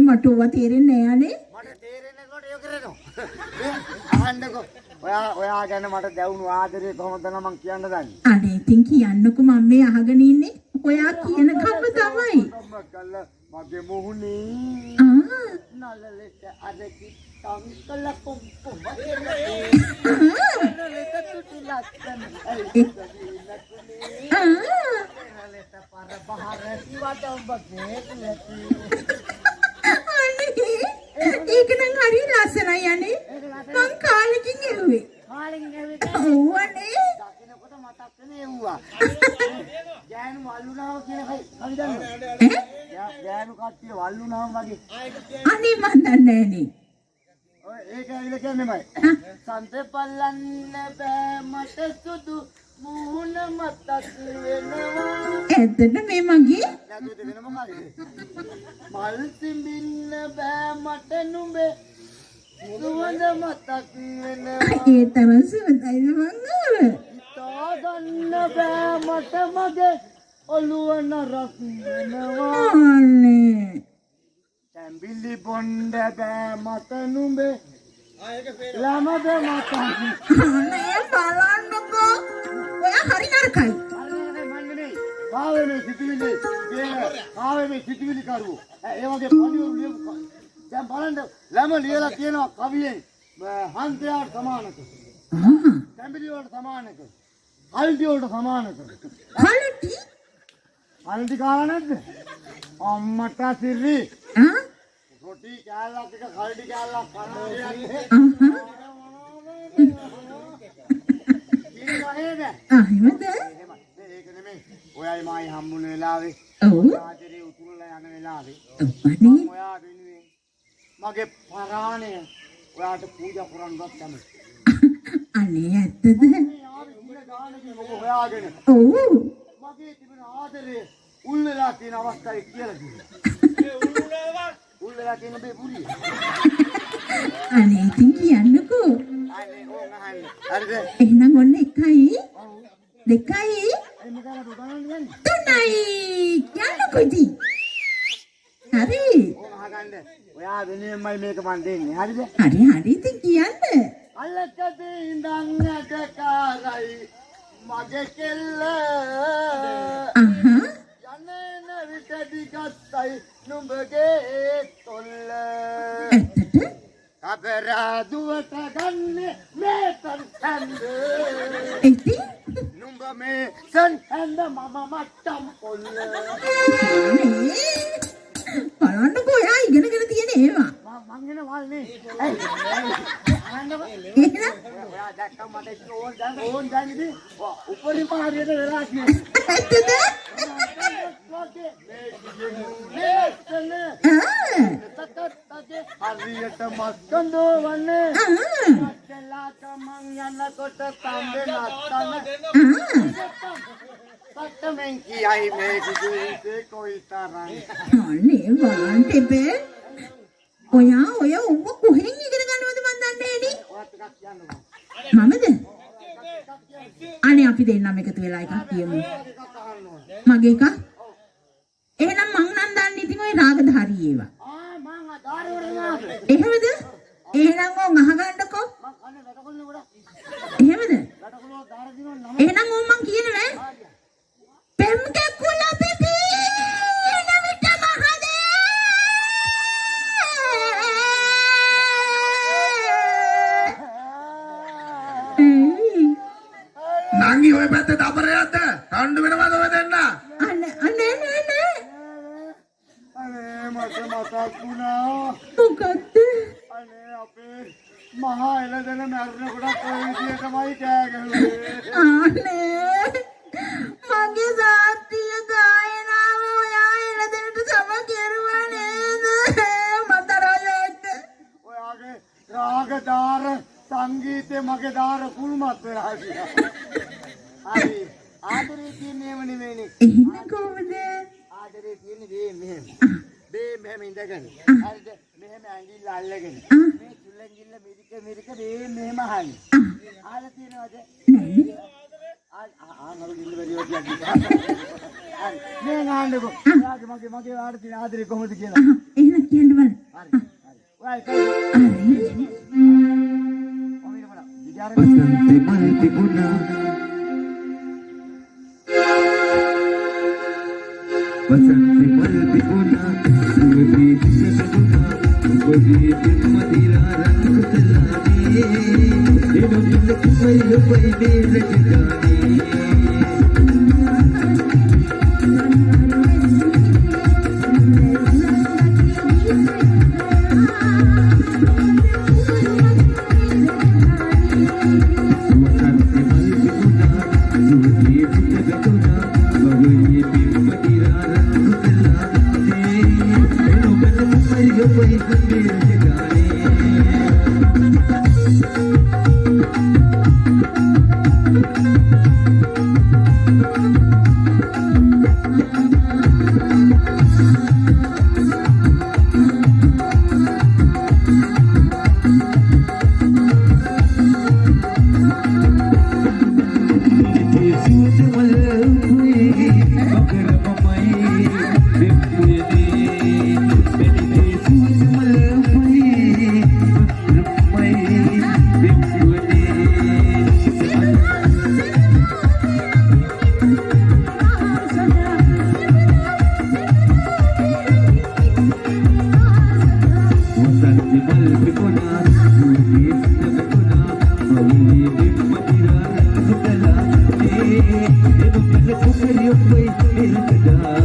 මට ඔවා තේරෙන්නේ නෑ අනේ. මට තේරෙන්නේ කොට ඒක කරේනෝ. අහන්නකෝ. ඔයා ගැන මට දැවුණු ආදරේ කොහොමද නම් මං කියන්න දන්නේ. අනේ ඉතින් කියන්නකෝ මම මේ අහගෙන ඉන්නේ. ඔයා කියන කම තමයි. මගේ මොහුනේ. නලලෙට අරකි තංකල පොම්පො නලලෙට තුටි ලස්සන නලලෙට පර බහර සිවට ඔබ ගේටලති. ඒක නම් හරි ලස්සනයි අනේ. මං කාලෙකින් එව්වේ. ඔව් අනේ. දකින්නකොට මතක් වෙන එව්වා. ගෑනු වල්ලුනාව කියලා කවි දන්නවද? ගෑනු කට්ටිය වල්ලුනාම වගේ. අනේ මන් දන්නේ නෑනේ. ඔය ඒක ඇවිල්ලා කියන්නේමයි. සන්තේ පල්ලන්න බෑ මට සුදු මුහුණ මතක් වෙනවා. ඇත්තට මේ මගේ නැතුද වෙන මොකද? මල් සිඹින්න බෑ මට නුඹේ සුවඳ මතක් වෙනවා. ඒ තරම් සුවඳයි මං ආව. හිතා ගන්න බෑ මට මගේ ඔළුව නරක් වෙනවා. අනේ තැඹිලි බොණ්ඩ බෑ මට නුඹේ ළමද මතක්. අනේ බලන්නකෝ. ඔයා හරි නරකයි. කාවේ මේ සිටිවිලි කරුවෝ. ඒ වගේ පණිවරු ලියපු. දැන් බලන්න ළම ලියලා තියෙනවා කවියෙන් හන්දයාට සමානක. තැඹිලි වලට සමානක. හල්දි වලට සමානක. හල්දි කාලා නැද්ද? අම්මට සිරි. රොටි කෑල්ලක් එක කල්ඩි කෑල්ලක් කනවා කියන්නේ. එහෙමද? ඒක නෙමෙයි. ඔයයි මායි හම්බුන වෙලාවේ. ඔව්. ආදරේ උතුරලා යන වෙලාවේ. ඔව්නේ. ඔයා වෙනුවෙන් මගේ පරාණය ඔයාට පූජා කරන්නවත් කැමති. අනේ ඇත්තද? මේ ආවේ උඹේ ගානකින් ඔබ හොයාගෙන. ඔව්. මගේ තිබෙන ආදරේ උල් වෙලා තියෙන අවස්ථාවේ කියලා කිව්වා. ඒ උල් වෙලා තියෙන බේ පුරිය. අනේ ඉතින් කියන්නකෝ. අනේ ඕන් අහන්න. හරිද? එහෙනම් ඔන්න 1යි 2යි ඒ මොකද උගන්වන්නේ? 3යි කියන්නකෝ ඉතින්. හරි. ඕන් අහගන්න. ඔයා වෙනුවෙන්මයි මේක මන් දෙන්නේ. හරිද? හරි ඉතින් කියන්න. අල්ලකදී ඉඳන් යටකාරයි මගේ කෙල්ල. යන්නන විකඩි ගත්තයි නුඹගේ තොල්ල. ඇත්තට? අපරාදුවට ගන්න මේ තන්හඳ. ඉතින් නුඹ මේ සන්හඳ මම මට්ටම් පොල්ල. බලන්නකෝ ඔයා ඉගෙනගෙන තියෙන ඒවා. මං එන වල්නේ. එහෙනම් ඔයා දැක්කම මට ඕන් දැන් ඉතින් උපරිම හරියට වෙලා කියන්නේ. ඇත්තද? හරියට මස්කන්දෝ වන්නේ. මස්සලාට මං යනකොට තම්බේ නත්තන. පත්තමෙන් කියයි මේ කිසිසේ කොයිතරම්. අනේ බලන්න තිබේ. ඔයා උඹ කොහෙන් ඉගෙන ගන්නවද මන් දන්නේ නෑනේ. ඔයා ටිකක් කියන්න ඕන. මමද? අනේ අපි දෙන්නම එකතු වෙලා එකක් කියමු. මගේ එක? එහෙනම් මං නම් දන්නේ ඉතින් ඔය රාගධාරී ඒවා. මං ආදාර වුණාද? එහෙමද? එහෙනම් ඔන් අහගන්නකෝ. මං කන්නේ වැටකොල්ල ගොඩක්. එහෙමද? වැටකොල්ල දාර දිනවල නම. එහෙනම් ඔන් මං කියනවා. පෙම් කකුල පිපි නවිත මහදේ. නංගි ඔය පැත්තේ දබරයක්ද? රණ්ඩු වෙනවද ඔය දෙන්න? අනේ අනේ මට මතක් වුණා. මොකද්ද? අනේ අපේ මහා එළදෙන මැරුණකොට ඔය විදියටමයි කෑ ගැහුවේ. අනේ මගේ සාත්‍ය ගායනාව ඔයා එළදෙනට සම කෙරුවා නේද? මතරලෙක්. ඔයාගේ රාගදාර සංගීතේ මගේ දාර කුළුමත් වෙලා ගියා. හරි ආදරේ කියන්නේ එහෙම නෙමෙයිනේ. එහෙනම් කොහොමද? ආදරේ කියන්නේ මෙහෙම. මෙහෙම ඉඳගෙන. හරිද? මෙහෙම ඇඟිල්ල අල්ලගෙන. මේ චුල්ලංගිල්ල මිරික මෙහෙම අහන්නේ. ආලා තියනවද? නෑ. නරු ගිල්ල බැරිව කියන්නේ. හරි. මේ ගහන්නකෝ. මගේ ආඩ තියෙන ආදරේ කොහොමද කියලා. එහෙනම් කියන්න බලන්න. එකයි. හරි. ඔය ඊට බලන්න. විද්‍යාරේ වසන්ත මල් තිබුණා වසන්ත මල් තිබුණා සුවදී තිබුණා ඔබදී මදිරා රංග කලානේ එනොත් කුපයි ලොපයි දේරජදානේ Hey,